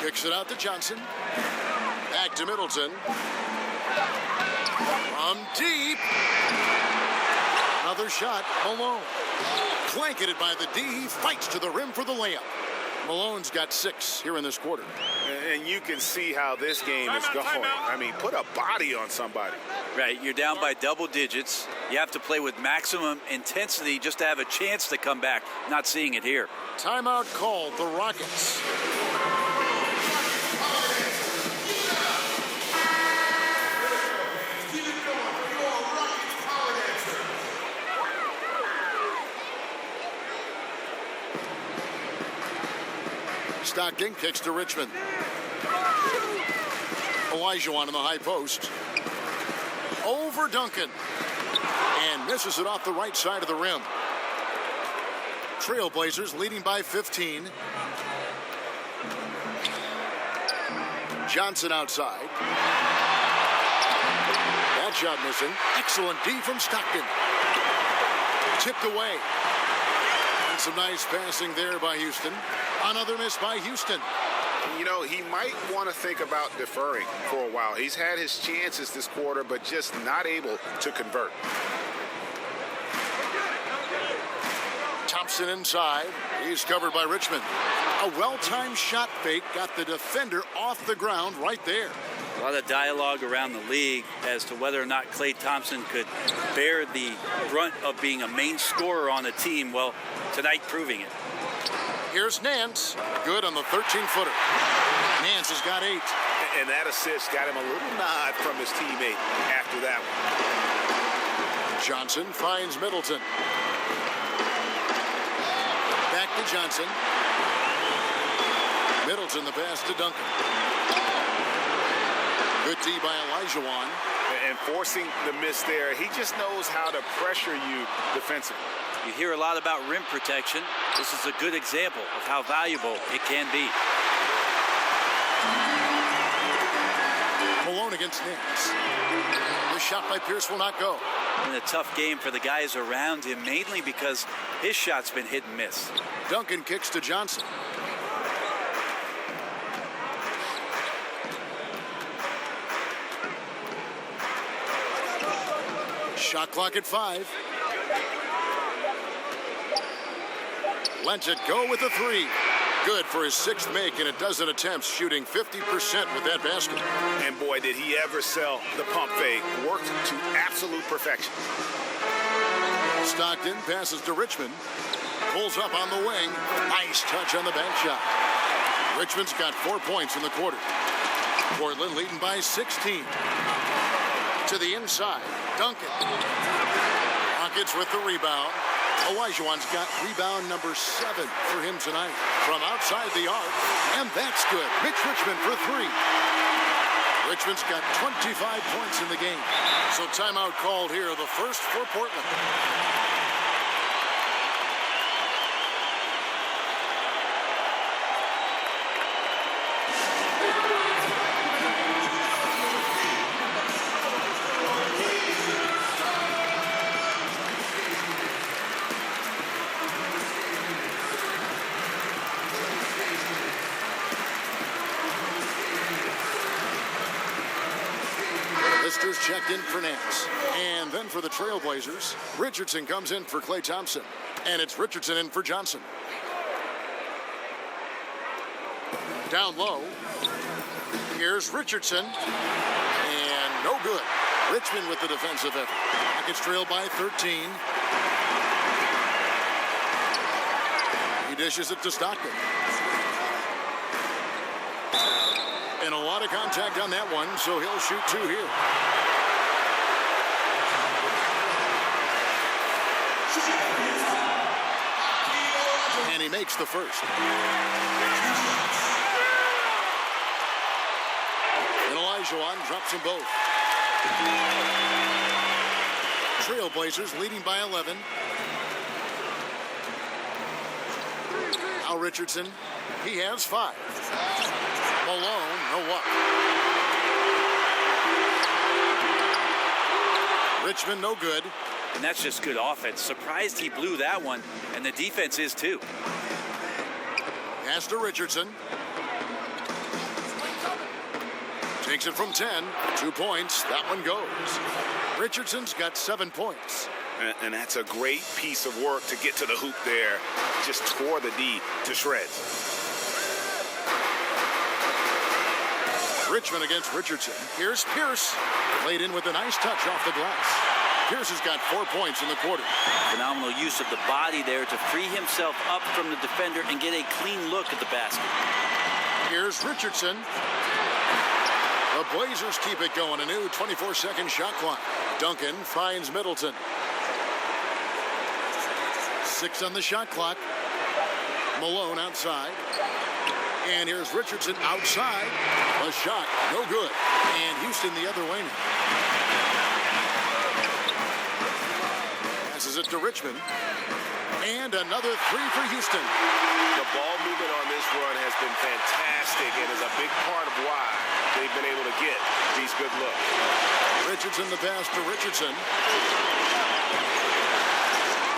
Kicks it out to Johnson. Back to Middleton. From deep. Another shot, Malone. Blanketed by the D. He fights to the rim for the layup. Malone's got 6 here in this quarter. And you can see how this game is going. I mean, put a body on somebody. Right, you're down by double digits. You have to play with maximum intensity just to have a chance to come back. Not seeing it here. Timeout called, the Rockets. Stockton kicks to Richmond. Olajuwon in the high post. Over Duncan. And misses it off the right side of the rim. Trailblazers leading by 15. Johnson outside. That shot missing. Excellent D from Stockton. Tipped away. And some nice passing there by Houston. Another miss by Houston. You know, he might want to think about deferring for a while. He's had his chances this quarter, but just not able to convert. Thompson inside. He's covered by Richmond. A well-timed shot fake got the defender off the ground right there. A lot of dialogue around the league as to whether or not Klay Thompson could bear the brunt of being a main scorer on a team. Well, tonight proving it. Here's Nance. Good on the 13-footer. Nance has got 8. And that assist got him a little nod from his teammate after that one. Johnson finds Middleton. Back to Johnson. Middleton the pass to Duncan. Good D by Olajuwon. And forcing the miss there, he just knows how to pressure you defensively. You hear a lot about rim protection. This is a good example of how valuable it can be. Malone against Nance. The shot by Pierce will not go. And a tough game for the guys around him, mainly because his shot's been hit and miss. Duncan kicks to Johnson. Shot clock at 5. Lets it go with a 3. Good for his 6th make in a dozen attempts, shooting 50% with that basket. And boy, did he ever sell the pump fake. Worked to absolute perfection. Stockton passes to Richmond. Pulls up on the wing. Nice touch on the bank shot. Richmond's got 4 points in the quarter. Portland leading by 16. To the inside. Duncan. Rockets with the rebound. Olajuwon's got rebound number 7 for him tonight. From outside the arc. And that's good. Mitch Richmond for 3. Richmond's got 25 points in the game. So timeout called here, the first for Portland. Lister's checked in for Nance. And then for the Trailblazers, Richardson comes in for Klay Thompson. And it's Richardson in for Johnson. Down low. Here's Richardson. And no good. Richmond with the defensive effort. Rockets trail by 13. He dishes it to Stockton. And a lot of contact on that one, so he'll shoot 2 here. And he makes the first. And Olajuwon drops them both. Trailblazers leading by 11. Al Richardson, he has 5. Malone, no luck. Richmond, no good. And that's just good offense. Surprised he blew that one, and the defense is too. Pass to Richardson. Makes it from 10. 2 points. That one goes. Richardson's got 7 points. And that's a great piece of work to get to the hoop there. Just tore the D to shreds. Richmond against Richardson. Here's Pierce. Laid in with a nice touch off the glass. Pierce has got 4 points in the quarter. Phenomenal use of the body there to free himself up from the defender and get a clean look at the basket. Here's Richardson. The Blazers keep it going. A new 24-second shot clock. Duncan finds Middleton. 6 on the shot clock. Malone outside. And here's Richardson outside. A shot, no good. And Houston the other way now. Passes it to Richmond. And another 3 for Houston. The ball movement on this run has been fantastic and is a big part of why they've been able to get these good looks. Richardson the pass to Richardson.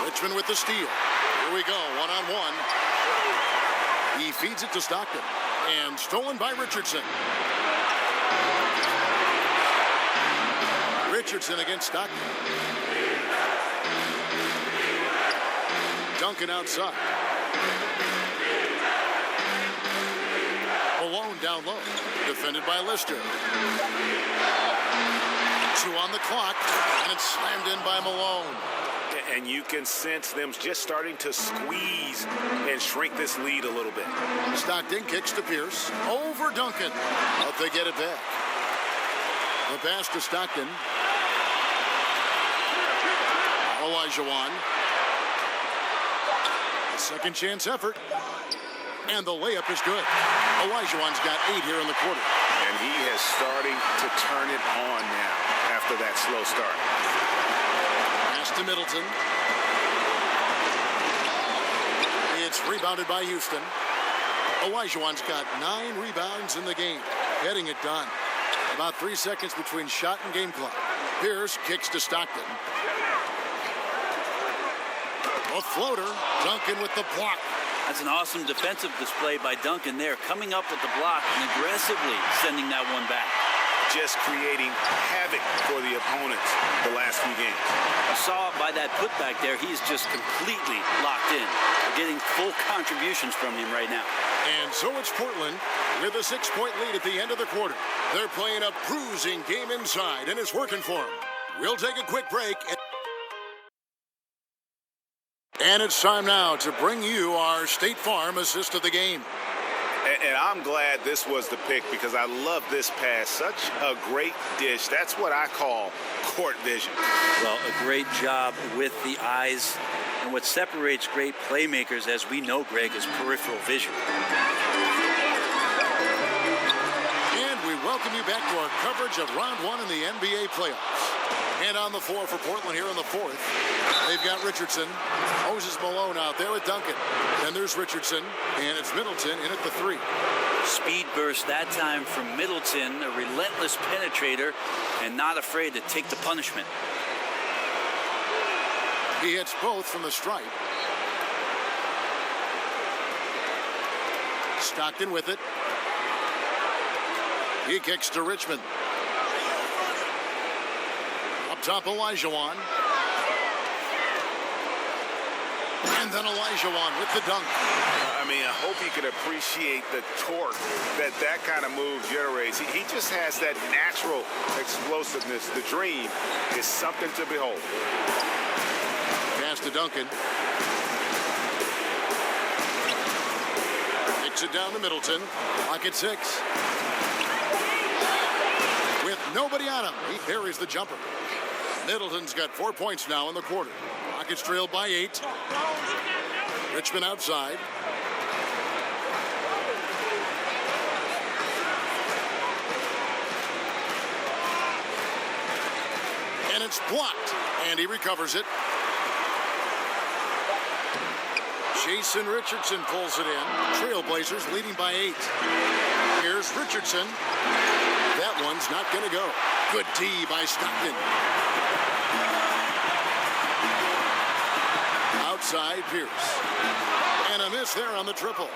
Richmond with the steal. Here we go, one-on-one. He feeds it to Stockton. And stolen by Richardson. Richardson against Stockton. Duncan outside. Malone down low. Defended by Lister. 2 on the clock. And it's slammed in by Malone. And you can sense them just starting to squeeze and shrink this lead a little bit. Stockton kicks to Pierce. Over Duncan. But they get it back. The pass to Stockton. Olajuwon. Second chance effort. And the layup is good. Olajuwon's got 8 here in the quarter. And he is starting to turn it on now after that slow start. Pass to Middleton. It's rebounded by Houston. Olajuwon's got 9 rebounds in the game. Getting it done. About 3 seconds between shot and game clock. Pierce kicks to Stockton. A floater. Duncan with the block. That's an awesome defensive display by Duncan there, coming up with the block and aggressively sending that one back. Just creating havoc for the opponents the last few games. You saw by that putback there, he's just completely locked in. We're getting full contributions from him right now. And so it's Portland with a 6-point lead at the end of the quarter. They're playing a bruising game inside, and it's working for them. We'll take a quick break. And it's time now to bring you our State Farm assist of the game. And I'm glad this was the pick because I love this pass. Such a great dish. That's what I call court vision. Well, a great job with the eyes. And what separates great playmakers, as we know, Greg, is peripheral vision. And we welcome you back to our coverage of round 1 in the NBA playoffs. And on the floor for Portland here in the 4th, they've got Richardson. Moses Malone out there with Duncan. Then there's Richardson, and it's Middleton in at the 3. Speed burst that time from Middleton, a relentless penetrator, and not afraid to take the punishment. He hits both from the stripe. Stockton with it. He kicks to Richmond. Up top, Olajuwon. And then Olajuwon with the dunk. I mean, I hope you can appreciate the torque that kind of move generates. He just has that natural explosiveness. The dream is something to behold. Pass to Duncan. Kicks it down to Middleton. Clock at 6. With nobody on him, he buries the jumper. Middleton's got 4 points now in the quarter. Rockets trailed by 8. Richmond outside. And it's blocked. And he recovers it. Jason Richardson pulls it in. Trailblazers leading by 8. Here's Richardson. That one's not going to go. Good D by Stockton. outside Pierce. And a miss there on the triple.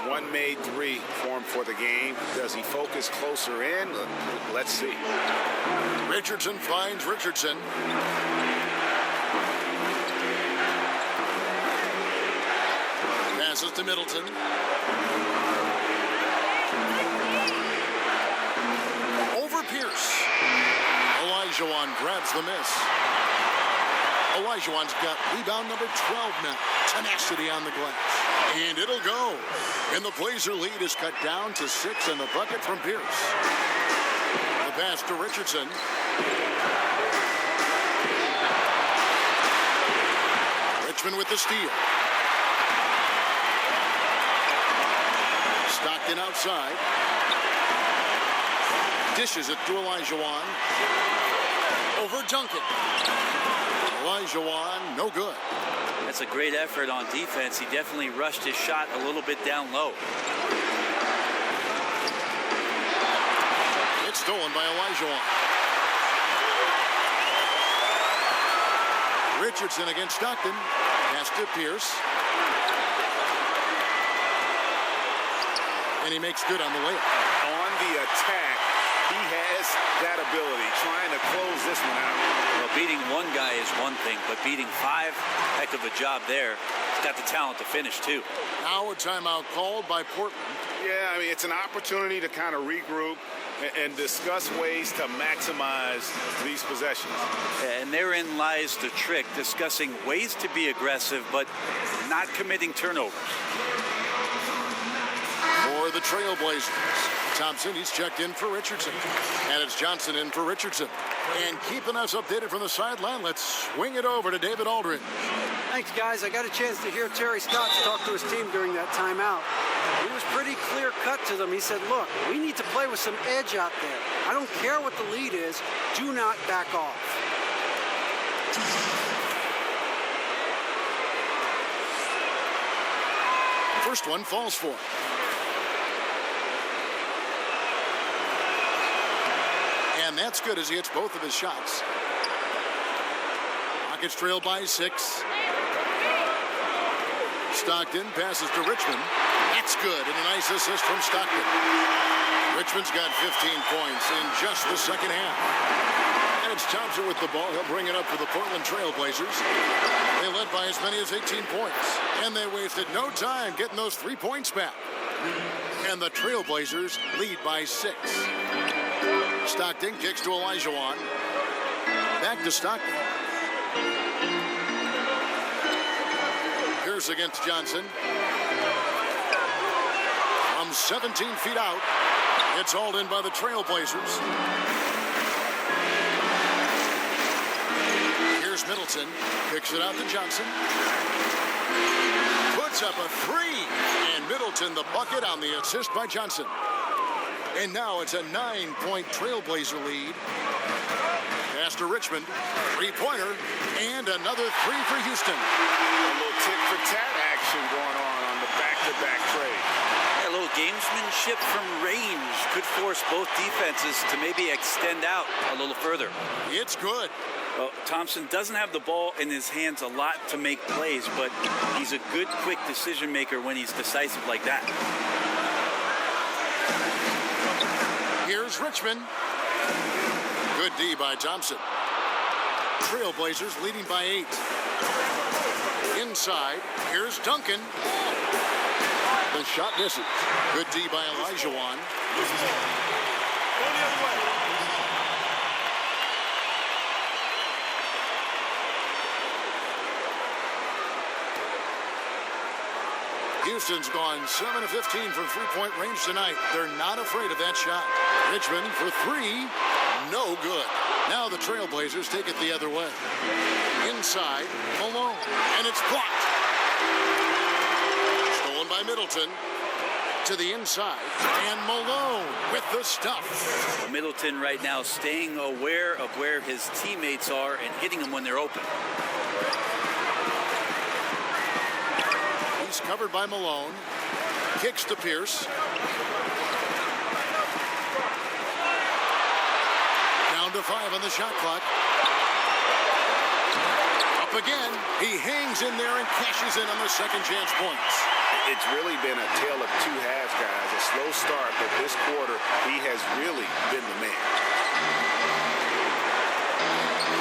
One made three for him for the game. Does he focus closer in? Let's see. Richardson finds Richardson. Passes to Middleton. Over Pierce. Olajuwon grabs the miss. Olajuwon's got rebound number 12 now. Tenacity on the glass. And it'll go. And the Blazer lead is cut down to 6 in the bucket from Pierce. The pass to Richardson. Richmond with the steal. Stockton outside. Dishes it to Olajuwon. Over Duncan. Olajuwon, no good. That's a great effort on defense. He definitely rushed his shot a little bit down low. It's stolen by Olajuwon. Richardson against Stockton. Pass to Pierce. And he makes good on the layup. On the attack, he has that ability, trying to close this one out. Well, beating one guy is one thing, but beating 5, heck of a job there. He's got the talent to finish, too. Now a timeout called by Portland. Yeah, I mean, it's an opportunity to kind of regroup and discuss ways to maximize these possessions. And therein lies the trick, discussing ways to be aggressive, but not committing turnovers. For the Trailblazers, Thompson, he's checked in for Richardson. And it's Johnson in for Richardson. And keeping us updated from the sideline, let's swing it over to David Aldridge. Thanks, guys. I got a chance to hear Terry Stotts talk to his team during that timeout. He was pretty clear-cut to them. He said, look, we need to play with some edge out there. I don't care what the lead is. Do not back off. First one falls for him. And that's good as he hits both of his shots. Rockets trail by 6. Stockton passes to Richmond. That's good, and a nice assist from Stockton. Richmond's got 15 points in just the second half. And it's Thompson with the ball. He'll bring it up for the Portland Trailblazers. They led by as many as 18 points. And they wasted no time getting those 3 points back. And the Trailblazers lead by 6. Stockton kicks to Olajuwon. Back to Stockton. Pierce against Johnson. From 17 feet out. It's hauled in by the Trailblazers. Here's Middleton. Kicks it out to Johnson. Puts up a 3. And Middleton the bucket on the assist by Johnson. And now it's a 9-point Trailblazer lead. Pass to Richmond. 3-pointer. And another 3 for Houston. A little tit-for-tat action going on the back-to-back trade. Yeah, a little gamesmanship from range could force both defenses to maybe extend out a little further. It's good. Well, Thompson doesn't have the ball in his hands a lot to make plays, but he's a good, quick decision maker when he's decisive like that. Here's Richmond. Good D by Thompson. Trailblazers leading by 8. Inside, here's Duncan. The shot misses. Good D by Olajuwon. Houston's gone 7 of 15 from three-point range tonight. They're not afraid of that shot. Richmond for 3, no good. Now the Trailblazers take it the other way. Inside, Malone, and it's blocked. Stolen by Middleton. To the inside, and Malone with the stuff. Middleton right now staying aware of where his teammates are and hitting them when they're open. He's covered by Malone. Kicks to Pierce. Down to 5 on the shot clock. Up Up again. He hangs in there and cashes in on the second chance points. It's really been a tale of two halves, guys. A slow start, but this quarter, he has really been the man.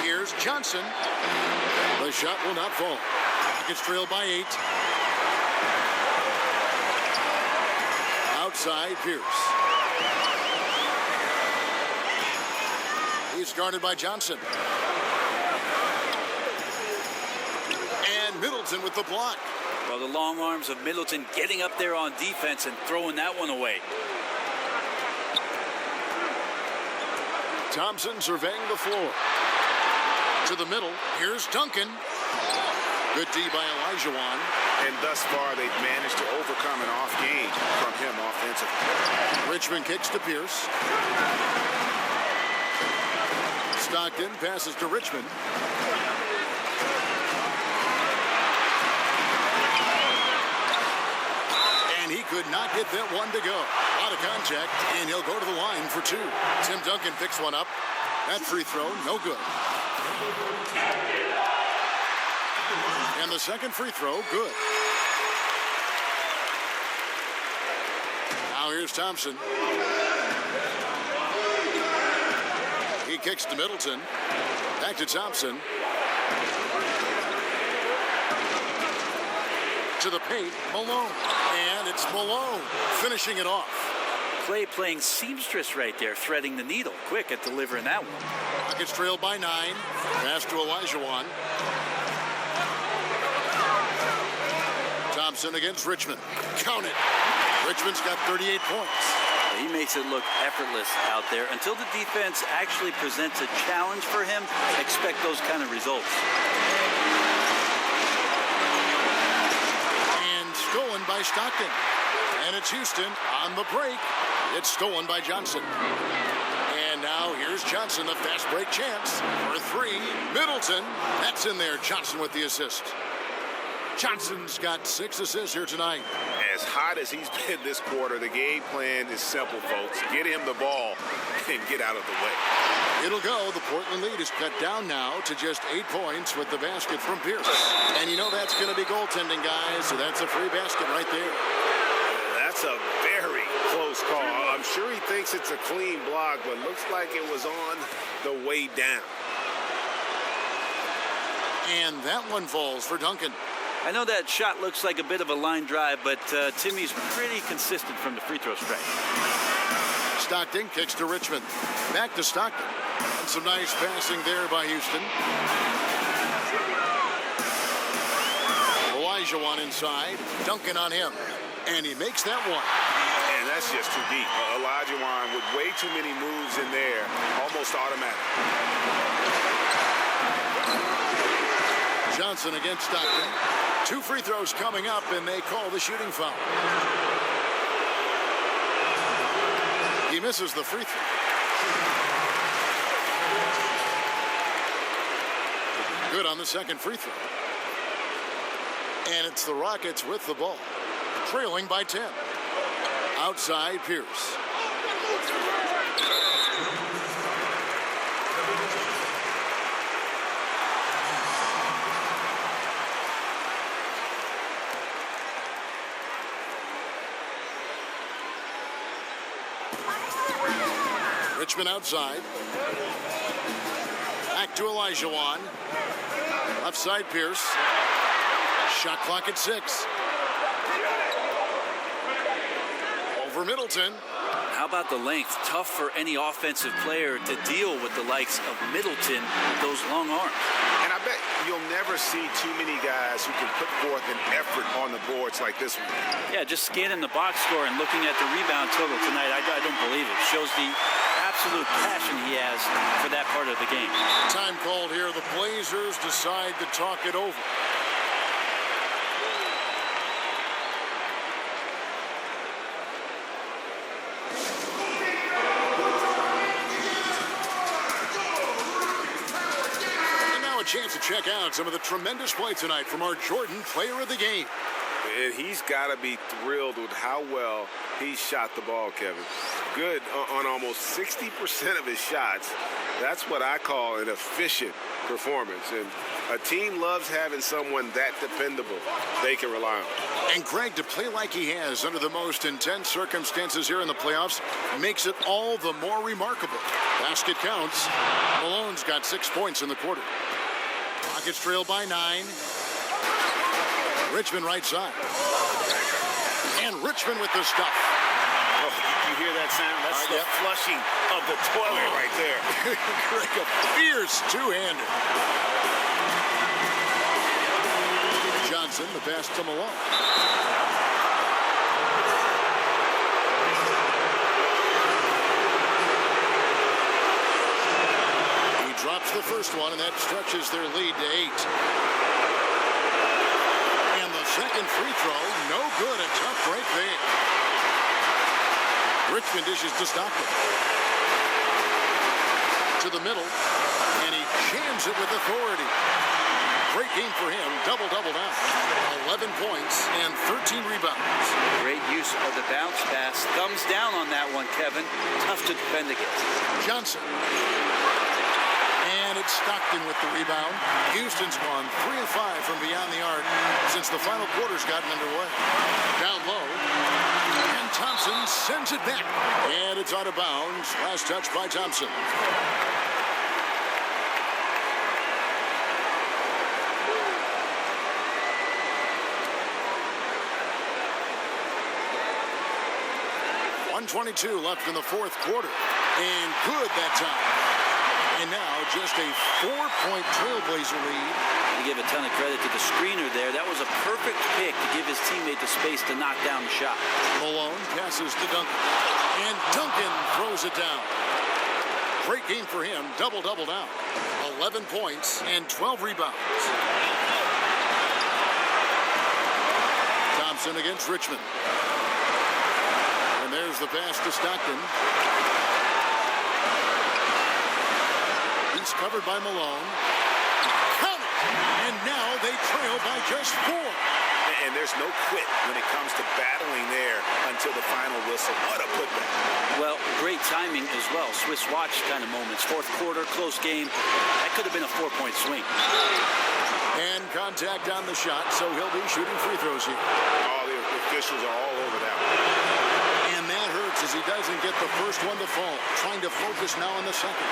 Here's Johnson. The shot will not fall. Rockets trail by 8. Outside, Pierce. He's guarded by Johnson. And Middleton with the block. Well, the long arms of Middleton getting up there on defense and throwing that one away. Thompson surveying the floor. To the middle. Here's Duncan. Good D by Olajuwon. And thus far, they've managed to overcome an off game from him offensively. Richmond kicks to Pierce. Stockton passes to Richmond. And he could not get that one to go. A lot of contact, and he'll go to the line for 2. Tim Duncan picks one up. That free throw, no good. And the second free throw, good. Now here's Thompson. He kicks to Middleton. Back to Thompson. To the paint, Malone. And it's Malone finishing it off. Clay playing seamstress right there, threading the needle. Quick at delivering that one. Rockets trailed by 9. Pass to Olajuwon. Thompson against Richmond. Count it. Richmond's got 38 points. He makes it look effortless out there. Until the defense actually presents a challenge for him, expect those kind of results. And stolen by Stockton. And it's Houston on the break. It's stolen by Johnson. And now here's Johnson, the fast break chance for 3. Middleton. That's in there. Johnson with the assist. Johnson's got 6 assists here tonight. As hot as he's been this quarter, the game plan is simple, folks. Get him the ball and get out of the way. It'll go. The Portland lead is cut down now to just 8 points with the basket from Pierce. And you know that's going to be goaltending, guys, so that's a free basket right there. That's a very close call. I'm sure he thinks it's a clean block, but looks like it was on the way down. And that one falls for Duncan. I know that shot looks like a bit of a line drive, but Timmy's pretty consistent from the free throw strike. Stockton kicks to Richmond. Back to Stockton. And some nice passing there by Houston. Olajuwon inside. Duncan on him. And he makes that one. And that's just too deep. Olajuwon with way too many moves in there. Almost automatic. Johnson against Stockton. 2 free throws coming up, and they call the shooting foul. He misses the free throw. Good on the second free throw. And it's the Rockets with the ball, trailing by 10. Outside, Pierce. Richmond outside. Back to Olajuwon. Left side, Pierce. Shot clock at 6. Over Middleton. How about the length? Tough for any offensive player to deal with the likes of Middleton with those long arms. And I bet you'll never see too many guys who can put forth an effort on the boards like this one. Yeah, just scanning the box score and looking at the rebound total tonight, I don't believe it. Shows the absolute passion he has for that part of the game. Time called here. The Blazers decide to talk it over. Chance to check out some of the tremendous play tonight from our Jordan Player of the Game. And he's got to be thrilled with how well he shot the ball, Kevin. good on almost 60% of his shots. That's what I call an efficient performance. And a team loves having someone that dependable they can rely on. And Greg, to play like he has under the most intense circumstances here in the playoffs makes it all the more remarkable. Basket counts. Malone's got 6 points in the quarter. Rockets trail by 9. Richmond right side. And Richmond with the stuff. Oh, you hear that sound? That's the flushing of the toilet right there. Greg, a fierce two-hander. Johnson, the pass to Malone. He drops the first one, and that stretches their lead to 8. And the second free throw, no good. A tough break there. Richmond dishes to Stockton. To the middle, and he jams it with authority. Great game for him. Double-double now. 11 points and 13 rebounds. Great use of the bounce pass. Thumbs down on that one, Kevin. Tough to defend against. Johnson. And it's Stockton with the rebound. Houston's gone 3 of 5 from beyond the arc since the final quarter's gotten underway. Down low. And Thompson sends it back. And it's out of bounds. Last touch by Thompson. .22 left in the fourth quarter. And good that time. And now just a 4-point Trailblazer lead. To give a ton of credit to the screener there. That was a perfect pick to give his teammate the space to knock down the shot. Malone passes to Duncan. And Duncan throws it down. Great game for him. Double-double now. 11 points and 12 rebounds. Thompson against Richmond. And there's the pass to Stockton. He's covered by Malone. Count it! And now they trail by just 4. And there's no quit when it comes to battling there until the final whistle. What a putback. Well, great timing as well. Swiss watch kind of moments. Fourth quarter, close game. That could have been a 4-point swing. And contact on the shot, so he'll be shooting free throws here. All the officials are all over that one. And that hurts as he doesn't get the first one to fall. Trying to focus now on the second.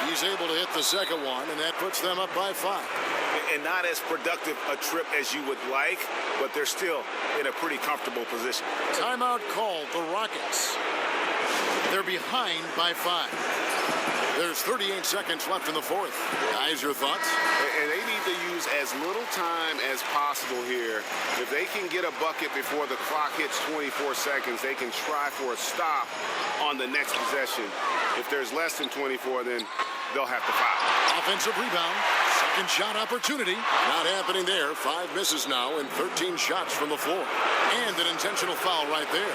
He's able to hit the second one, and that puts them up by 5. And not as productive a trip as you would like, but they're still in a pretty comfortable position. Timeout called, the Rockets. They're behind by 5. There's 38 seconds left in the fourth. Guys, your thoughts? And they need to use as little time as possible here. If they can get a bucket before the clock hits 24 seconds, they can try for a stop on the next possession. If there's less than 24, then they'll have to foul. Offensive rebound. Second shot opportunity. Not happening there. 5 misses now and 13 shots from the floor. And an intentional foul right there.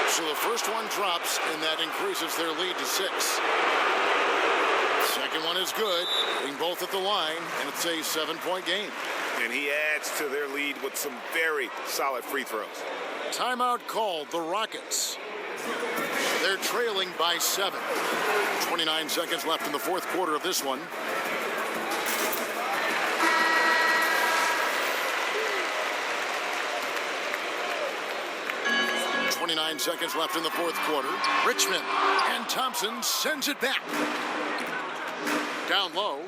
So the first one drops, and that increases their lead to 6. Second one is good, hitting both at the line, and it's a 7-point game. And he adds to their lead with some very solid free throws. Timeout called, the Rockets. They're trailing by 7. 29 seconds left in the fourth quarter of this one. .29 seconds left in the fourth quarter. Richmond, and Thompson sends it back. Down low.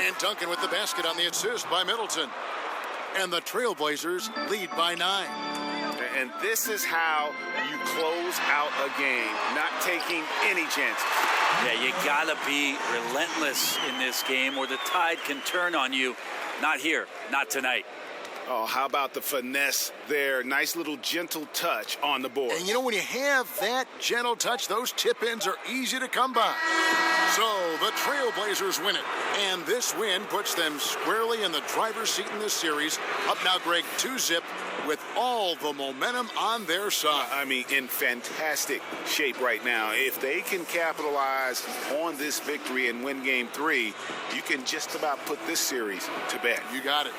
And Duncan with the basket on the assist by Middleton. And the Trailblazers lead by 9. And this is how you close out a game, not taking any chances. Yeah, you gotta be relentless in this game or the tide can turn on you. Not here, not tonight. Oh, how about the finesse there? Nice little gentle touch on the board. And you know, when you have that gentle touch, those tip-ins are easy to come by. So the Trailblazers win it. And this win puts them squarely in the driver's seat in this series. Up now, Greg, 2-zip with all the momentum on their side. I mean, in fantastic shape right now. If they can capitalize on this victory and win Game 3, you can just about put this series to bed. You got it.